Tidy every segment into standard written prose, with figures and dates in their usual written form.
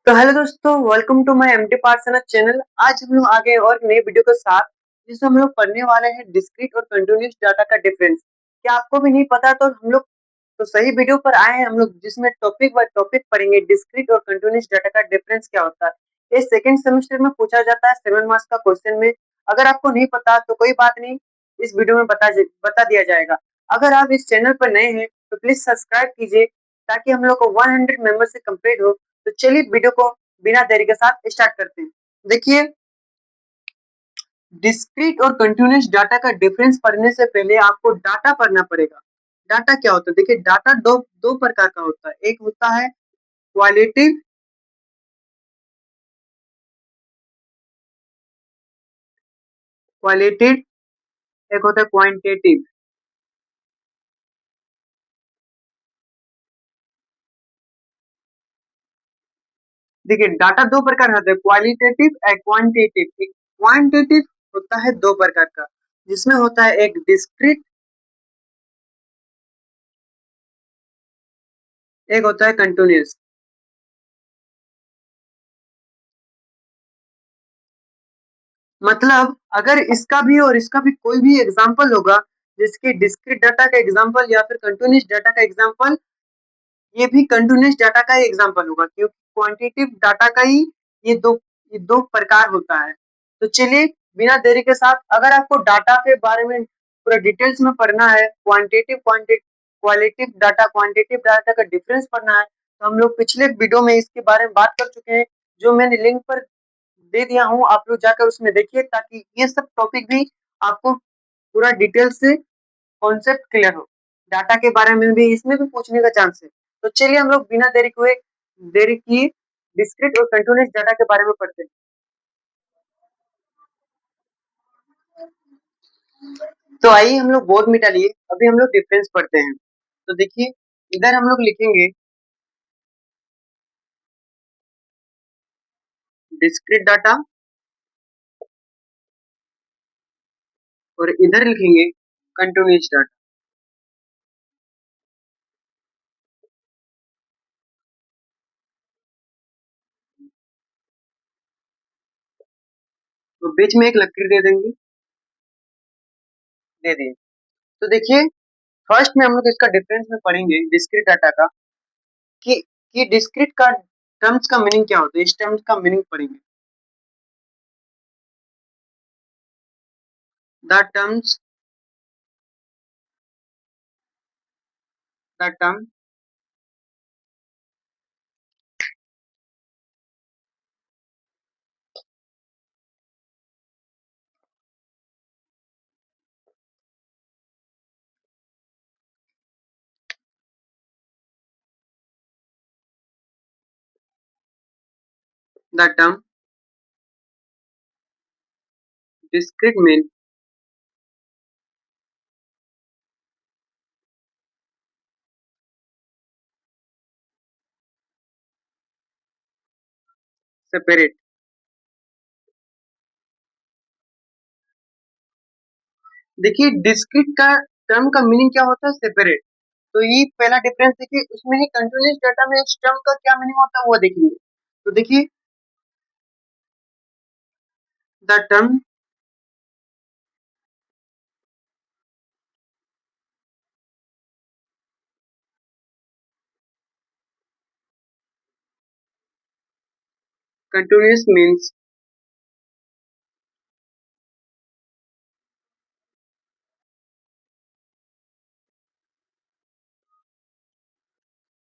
तो हेलो दोस्तों, welcome to my एमटी पार्सना चैनल। आज हम लोग आ गए और नए वीडियो के साथ, जिसमें हम लोग पढ़ने वाले हैं डिस्क्रीट और कंटीन्यूअस डाटा का डिफरेंस। क्या आपको भी नहीं पता? तो हम लोग तो सही वीडियो पर आए हैं हम लोग, जिसमें टॉपिक बाय टॉपिक पढ़ेंगे डिस्क्रीट और कंटीन्यूअस डाटा का डिफरेंस क्या होता है। ये सेकंड सेमेस्टर में पूछा जाता है 7 मार्क्स का क्वेश्चन में। अगर आपको नहीं पता तो कोई बात नहीं, इस वीडियो में बता दिया जाएगा। अगर आप इस चैनल पर नए हैं तो प्लीज सब्सक्राइब कीजिए, ताकि हम लोग को 100 मेंबर से कंप्लीट हो। तो चलिए वीडियो को बिना देरी के साथ स्टार्ट करते हैं। देखिए, डिस्क्रीट और कंटीन्यूअस डाटा का डिफरेंस पढ़ने से पहले आपको डाटा पढ़ना पड़ेगा। डाटा क्या होता है? देखिए, डाटा दो दो प्रकार का होता है। एक होता है क्वालिटिव क्वालिटेटिव, एक होता है क्वांटिटेटिव। देखिए, डाटा दो प्रकार होता है, क्वालिटेटिव और क्वांटिटेटिव। क्वांटिटेटिव होता है दो प्रकार का, जिसमें होता है एक डिस्क्रीट, एक होता है कंटीन्यूअस। मतलब अगर इसका भी और इसका भी कोई भी एग्जांपल होगा, जिसके डिस्क्रीट डाटा का एग्जांपल या फिर कंटीन्यूअस डाटा का एग्जांपल, ये भी कंटीन्यूअस डाटा का ही एग्जांपल होगा, क्योंकि क्वांटिटेटिव डाटा का ही ये दो प्रकार होता है। तो चलिए, बिना देरी के साथ, अगर आपको डाटा के बारे में पूरा डिटेल्स में पढ़ना है, क्वालिटेटिव डाटा क्वांटिटेटिव डाटा का डिफरेंस पढ़ना है, तो हम लोग पिछले वीडियो में इसके बारे में बात कर चुके हैं, जो मैंने लिंक पर दे दिया हूँ। आप लोग जाकर उसमें देखिए, ताकि ये सब टॉपिक भी आपको पूरा डिटेल से कॉन्सेप्ट क्लियर हो। डाटा के बारे में भी इसमें भी पूछने का चांस है। तो चलिए, हम लोग बिना देरी किए डिस्क्रीट और कंटीन्यूअस डाटा के बारे में पढ़ते हैं। तो आइए, हम लोग बोर्ड मिटा लिए, अभी हम लोग डिफरेंस पढ़ते हैं। तो देखिए, इधर हम लोग लिखेंगे डिस्क्रीट डाटा और इधर लिखेंगे कंटीन्यूअस डाटा। तो बीच में एक लकीर दे देंगे, दे दिए। तो देखिए, फर्स्ट में हम लोग इसका डिफरेंस में पढ़ेंगे डिस्क्रीट डाटा का, कि डिस्क्रीट का टर्म्स का मीनिंग क्या होता है। इस टर्म्स का मीनिंग पढ़ेंगे। The terms the term the term discrete mean separate. देखिए, डिस्क्रीट का टर्म का मीनिंग क्या होता है? सेपरेट। तो ये पहला डिफरेंस देखिए, उसमें ही कंटीन्यूअस डाटा में इस टर्म का क्या मीनिंग होता है वो देखेंगे। तो देखिए, the term continuous means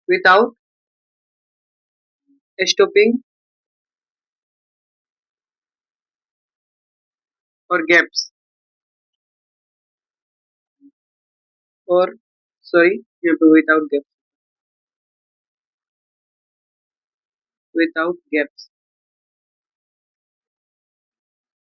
without stopping और गैप्स, और सॉरी, यहाँ पे विदाउट गैप्स।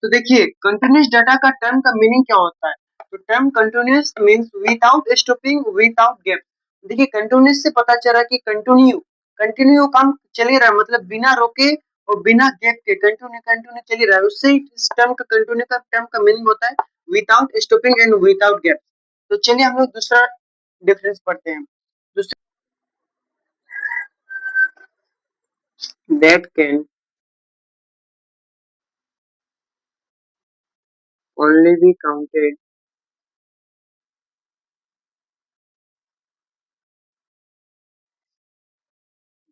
तो देखिए, कंटीन्यूअस डाटा का टर्म का मीनिंग क्या होता है? तो term continuous means without stopping, without gap. देखिए, कंटीन्यूअस से पता चला कि कंटिन्यू कंटिन्यू काम चल ही रहा है, मतलब बिना रोके और बिना गैप के कंटिन्यू कंटिन्यू चल ही रहा है। उससे इस टर्म का कंटिन्यू का टर्म का मीनिंग होता है without stopping and without gap. तो चलिए, हम लोग दूसरा डिफरेंस पढ़ते हैं। दूसरा that can only be counted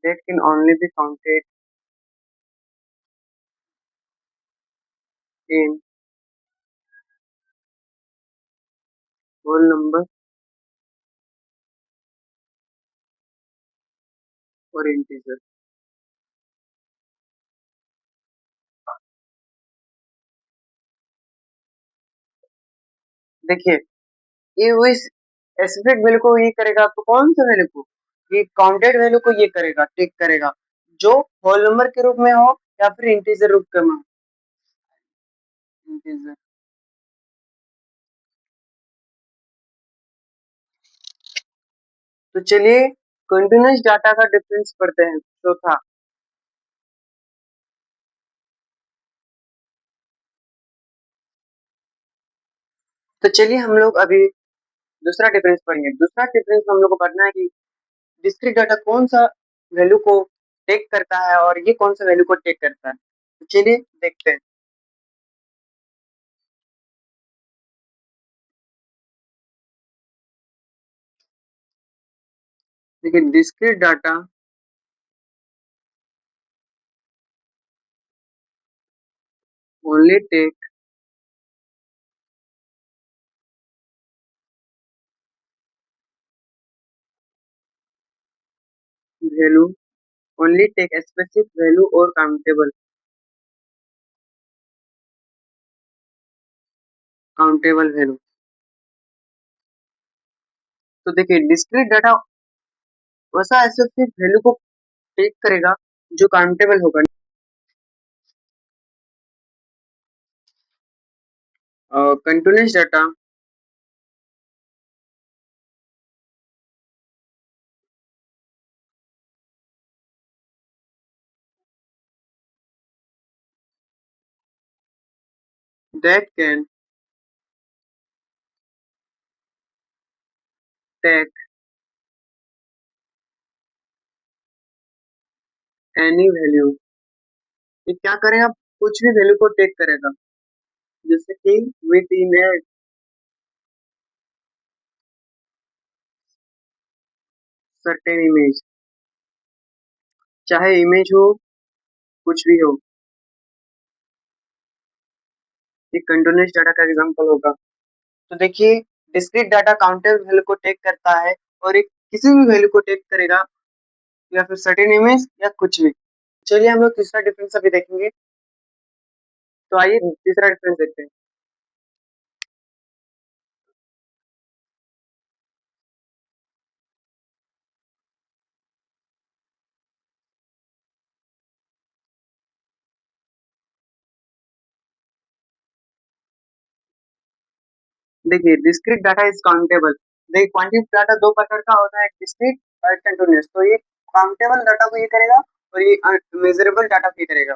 that can only be counted in whole number or integer. देखिए ये वो इस स्पेसिफिक वैल्यू को ये करेगा तो कौन सा वैल्यू को, ये काउंटेड वैल्यू को ये करेगा, टेक करेगा जो होल नंबर के रूप में हो या फिर इंटीजर रूप में हो। इंटीजर। तो चलिए कंटिन्यूअस डाटा का डिफरेंस पढ़ते हैं चौथा। तो चलिए हम लोग अभी दूसरा डिफरेंस पढ़ेंगे। दूसरा डिफरेंस हम लोग को पढ़ना है कि डिस्क्रीट डाटा कौन सा वैल्यू को टेक करता है और ये कौन सा वैल्यू को टेक करता है। तो चलिए देखते हैं। देखिए discrete data only take value, only take specific value और काउंटेबल वैल्यू। तो देखिए डिस्क्रीट डाटा वैसा स्पेसिफिक वैल्यू को टेक करेगा जो काउंटेबल होगा। Continuous data that can take any value, ये क्या करेगा, कुछ भी वैल्यू को टेक करेगा। जैसे कि with in a certain image, चाहे इमेज हो कुछ भी हो, ये कंटिन्यूअस डाटा का एग्जांपल होगा। तो देखिए डिस्क्रीट डाटा काउंटेबल वैल्यू को टेक करता है और एक किसी भी वैल्यू को टेक करेगा या फिर सर्टेन इमेज या कुछ भी। चलिए हम लोग तीसरा डिफरेंस अभी देखेंगे। तो आइए तीसरा डिफरेंस देखते हैं। देखिए डिस्क्रीट डाटा इज काउंटेबल। देखिए क्वांटिटेटिव डाटा दो प्रकार का होता है, डिस्क्रीट और कंटीन्यूअस। तो ये काउंटेबल डाटा को ये करेगा और ये मेजरेबल डाटा को ये करेगा।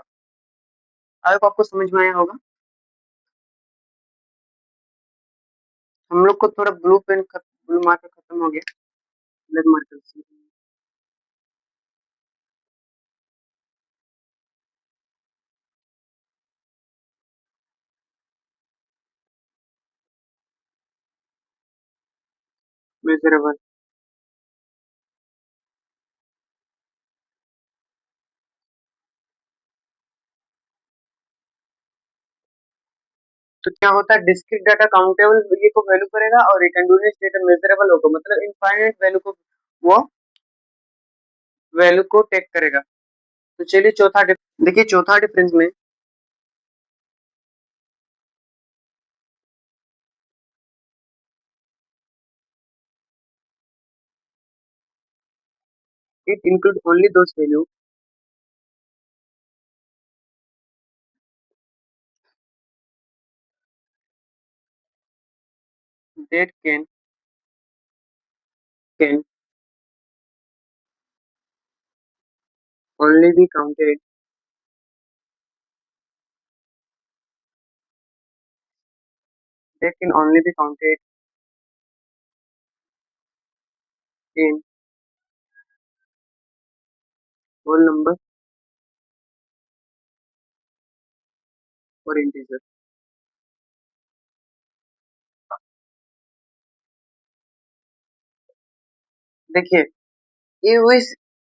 अब आपको समझ में आया होगा। हम लोग को थोड़ा ब्लू मार्कर खत्म हो गया, ब्लैक मार्कर से मेजरेबल। तो क्या होता है, डिस्क्रीट डाटा काउंटेबल ये को वैल्यू करेगा और ये कंटीन्यूअस डाटा मेजरेबल होगा, मतलब इनफाइनाइट वैल्यू को वो वैल्यू को टेक करेगा। तो चलिए देखिए चौथा डिफरेंस में it include only those value that can only be counted that can only be counted in whole number और इंटीजर। देखिए, ये वो इस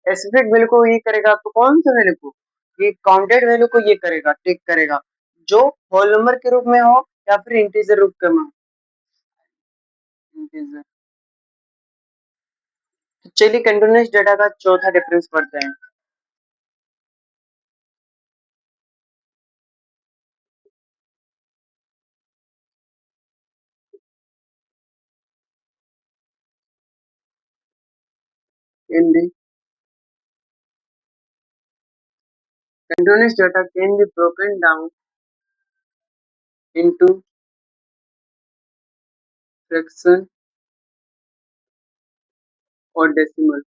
स्पेसिफिक वैल्यू को ये करेगा, तो कौन सा वैल्यू को, ये काउंटेड वैल्यू को ये करेगा, टेक करेगा, जो होल नंबर के रूप में हो या फिर इंटीजर रूप में हो। इंटीजर। तो चलिए कंटिन्यूअस डाटा का चौथा डिफरेंस पढ़ते हैं। इन दी continuous data can be broken down into fraction और डेसिमल।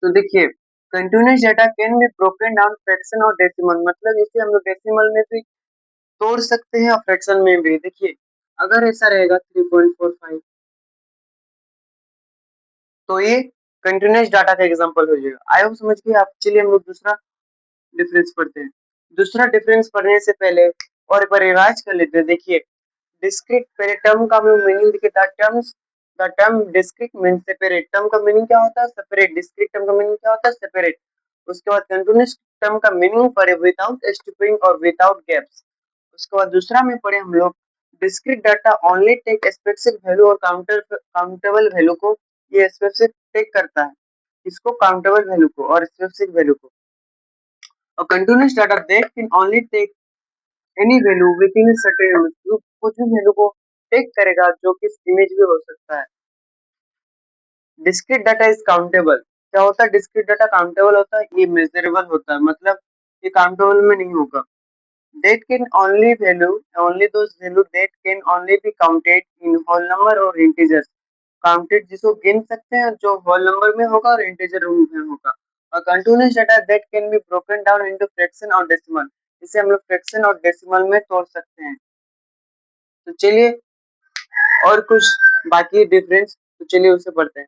तो देखिए, continuous data can be broken down fraction और डेसिमल, मतलब इसे हम लोग डेसिमल में भी तोड़ सकते हैं और फ्रैक्शन में भी। देखिए, अगर ऐसा रहेगा 3.45, तो ये कंटिन्यूअस डाटा का एग्जांपल हो जाएगा। आई होप समझ गए आप। चलिए हम लोग दूसरा डिफरेंस पढ़ते हैं। दूसरा डिफरेंस पढ़ने से पहले और एक बार रिवाइज कर लेते हैं। देखिए, डिस्क्रीट पहले टर्म का मीनिंग देखिए, the term discrete means separate. Term का मीनिंग क्या होता है? सेपरेट। डिस्क्रीट टर्म का मीनिंग क्या होता है? सेपरेट। उसके बाद कंटीन्यूअस टर्म का मीनिंग पढ़े विदाउट स्टूपिंग और विदाउट गैप्स। उसके बाद दूसरा में पढ़े हम लोग discrete data only take specific value और काउंटेबल वैल्यू को, ये स्पेसिफिक टेक करता है, इसको काउंटेबल वैल्यू को और स्पेसिफिक वैल्यू को। और continuous data that can only take any value within certain image, कुछ भी वैल्यू को टेक करेगा जो कि इमेज भी हो सकता है। Discrete data is countable. क्या होता है? डिस्क्रीट डाटा काउंटेबल होता है, ये मेजरेबल होता है, मतलब ये काउंटेबल में नहीं होगा। That can only value, only those value that can only be counted in whole number और इंटीजर्स। काउंटेड जिसको गिन सकते हैं, जो होल नंबर में होगा और इंटीजर रूप में होगा। और continuous data that can be broken down into fraction और डेसिमल, इसे हम लोग फ्रैक्शन और डेसिमल में तोड़ सकते हैं। तो चलिए और कुछ बाकी डिफरेंस, तो चलिए उसे पढ़ते हैं।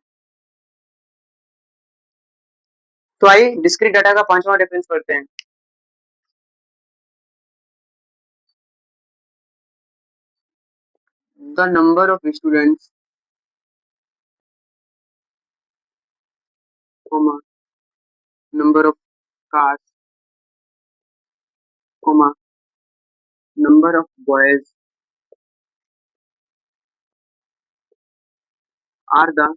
तो आइए डिस्क्रीट डाटा का पांचवा डिफरेंस पढ़ते हैं। The number of students, comma, number of cars, comma, number of boys are the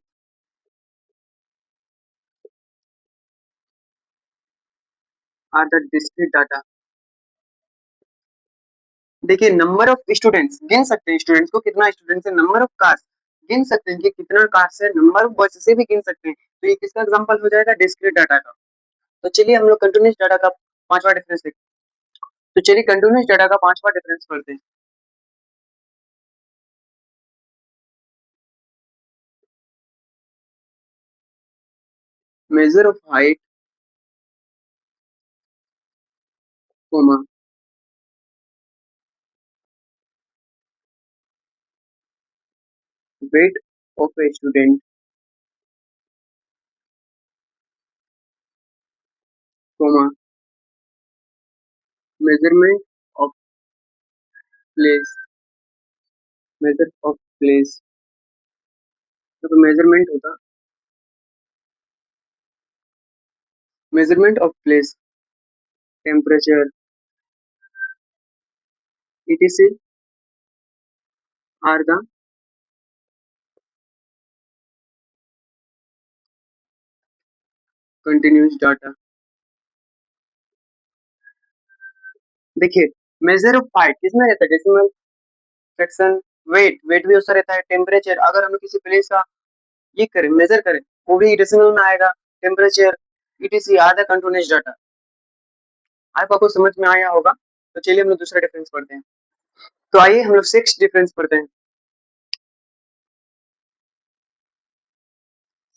discrete data। देखिए, नंबर ऑफ स्टूडेंट्स गिन सकते हैं, स्टूडेंट्स को कितना स्टूडेंट्स है। नंबर ऑफ कार्स गिन सकते हैं कि कितना कार्स है। नंबर ऑफ बॉयज से भी गिन सकते हैं। तो ये किसका एग्जांपल हो जाएगा? डिस्क्रीट डाटा का। तो चलिए हम लोग कंटीन्यूअस डाटा का पांचवा डिफरेंस देखते हैं। तो चलिए कंटीन्यूअस डाटा का पांचवा डिफरेंस पढ़ते हैं। Measure of height, comma, weight of a student, comma, measurement of place, measure of place। तो मेजरमेंट होगा, measurement of place, temperature, etc are the continuous data. देखिए, मेजर ऑफ हाइट किसमें रहता है? डेसिमल, फ्रैक्शन, वेट, वेट भी उसका रहता है। टेम्परेचर, अगर हम किसी प्लेस का ये करें, मेजर करें, वो भी डेसिमल में आएगा। Temperature, etc are the continuous data. आपको समझ में आया होगा। तो चलिए हम लोग दूसरा डिफरेंस पढ़ते हैं। तो आइए हम लोग सिक्स डिफरेंस पढ़ते हैं।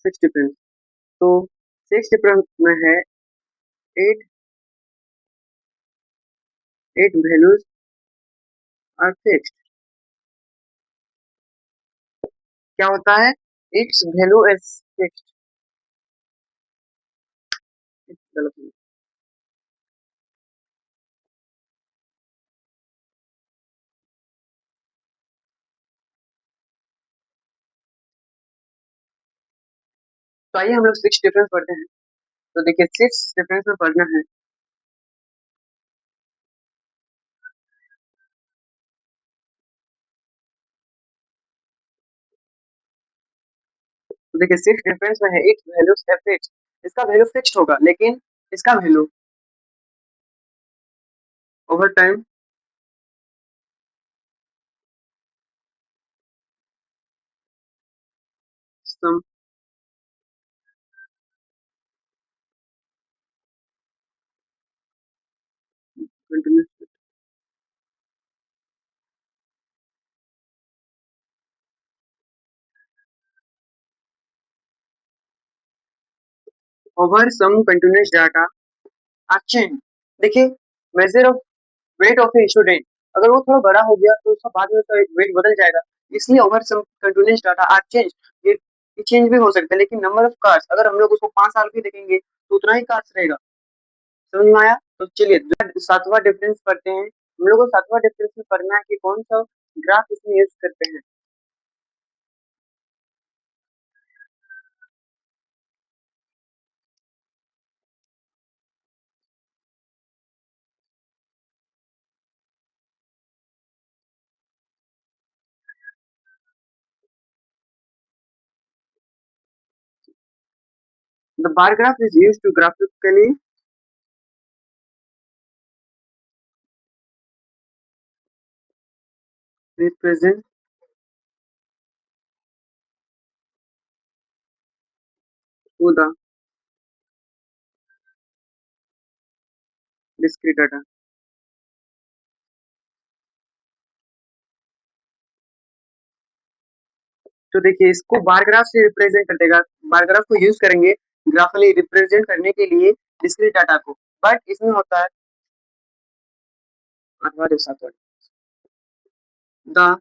सिक्स डिफरेंस, तो सिक्स डिफरेंस में है at, at values are fixed. क्या होता है? Its value is fixed. चलो तो आइए हम लोग सिक्स डिफरेंस पढ़ते हैं। तो देखिए सिक्स डिफरेंस में पढ़ना है। तो देखिए सिक्स डिफरेंस में है एक वैल्यू एफ एक्स, इसका वैल्यू फिक्स्ड होगा लेकिन इसका value over time some continuous over some continuous data are change. देखिए measure of weight of a student, अगर वो थोड़ा बड़ा हो गया तो उसका बाद में उसका वेट बदल जाएगा, इसलिए over some continuous data are change, ये चेंज भी हो सकता है। लेकिन नंबर ऑफ कार्स अगर हम लोग उसको 5 साल भी देखेंगे तो उतना ही कार्स रहेगा। समझ में आया? तो चलिए सातवां डिफरेंस पढ़ते हैं। हम लोग को सातवां डिफरेंस में पढ़ना है कि कौन सा ग्राफ इसमें यूज करते हैं। The bar graph is used to graphically represent to the discrete data. तो देखिए इसको बार ग्राफ से रिप्रेजेंट कर देगा, बार ग्राफ को यूज करेंगे ग्राफिकली रिप्रेजेंट करने के लिए डिस्क्रीट डाटा को। बट इसमें होता है अथवा सातवां the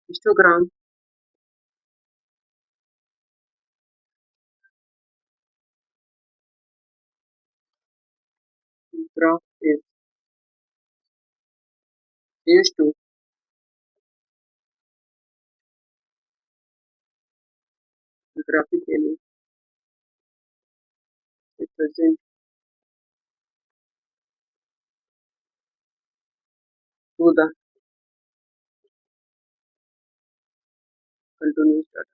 histogram graph is used to graphically represent to the continuous data।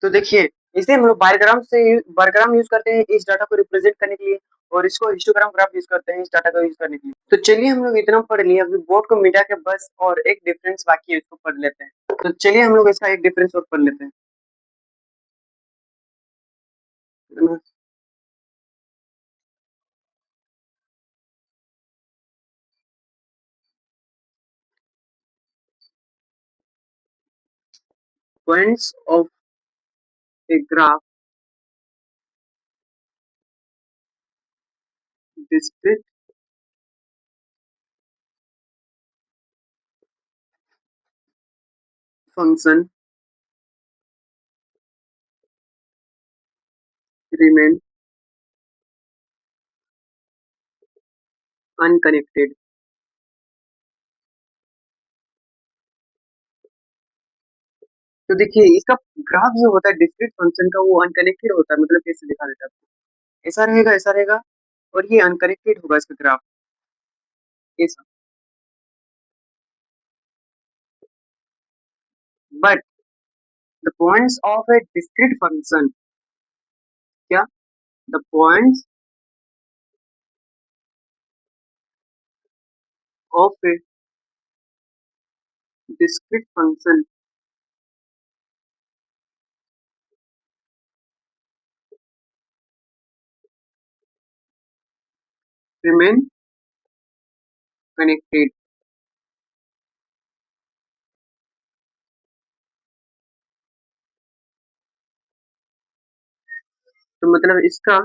तो देखिए इसे हम लोग बारग्राम यूज करते हैं इस डाटा को रिप्रेजेंट करने के लिए, और इसको हिस्टोग्राम ग्राफ यूज करते हैं इस डाटा को यूज करने के लिए। तो चलिए हम लोग इतना पढ़ लिए, अभी बोर्ड को मिटा के बस और एक डिफरेंस बाकी है, इसको पढ़ लेते हैं। तो चलिए हम लोग इसका एक डिफरेंस और पढ़ लेते हैं। Points of a graph discrete function remain unconnected। तो देखिए इसका ग्राफ जो होता है डिस्क्रीट फंक्शन का वो अनकनेक्टेड होता है, मतलब कैसे दिखा देता है, ऐसा रहेगा और ये अनकनेक्टेड होगा इसका ग्राफ ऐसा। But the points of a discrete function, क्या the points of a discrete function remain connected. तो मतलब इसका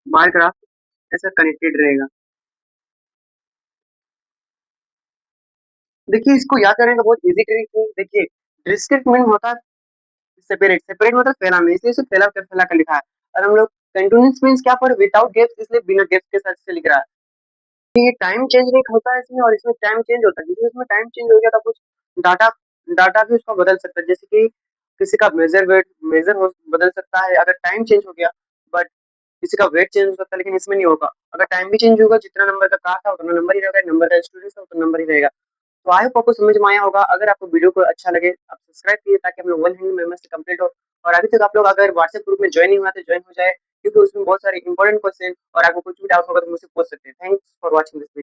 बार ग्राफ ऐसा कनेक्टेड रहेगा। देखिए इसको याद करने का बहुत ईज़ी ट्रिक है। देखिए डिस्क्रीट मीन होता है सेपरेट, सेपरेट मतलब फैलाना, इसलिए इसे फैला कर लिखा है। और हम लोग कंटीन्यूअस मीन्स क्या पढ़े विदाउट गैप्स, इसलिए बिना गैप्स के साथ से लिख रहा है। ये टाइम चेंज नहीं होता है इसमें, और इसमें टाइम चेंज होता है, क्योंकि इसमें टाइम चेंज हो गया तो कुछ डाटा डाटा भी उसका बदल सकता है, जैसे कि किसी का मेजर हो बदल सकता है अगर टाइम चेंज हो गया, बट किसी का वेट चेंज हो सकता है, लेकिन इसमें नहीं होगा। अगर टाइम भी चेंज होगा, जितना नंबर का कहा था उतना नंबर ही रहेगा, नंबर का स्टूडेंट है उतना नंबर ही रहेगा। तो आई होप आपको समझ में आया होगा। अगर आपको वीडियो को अच्छा लगे आप सब्सक्राइब कीजिए, ताकि हम लोग 1 हैंड मेंबर्स से कंप्लीट हो। और अभी तक आप लोग अगर व्हाट्सएप ग्रुप में ज्वाइन नहीं हुआ तो ज्वाइन हो जाए, क्योंकि उसमें बहुत सारे इंपॉर्टेंट क्वेश्चन और आपको कुछ भी डाउट होगा तो मुझसे पूछ सकते हैं। Thanks for watching this video.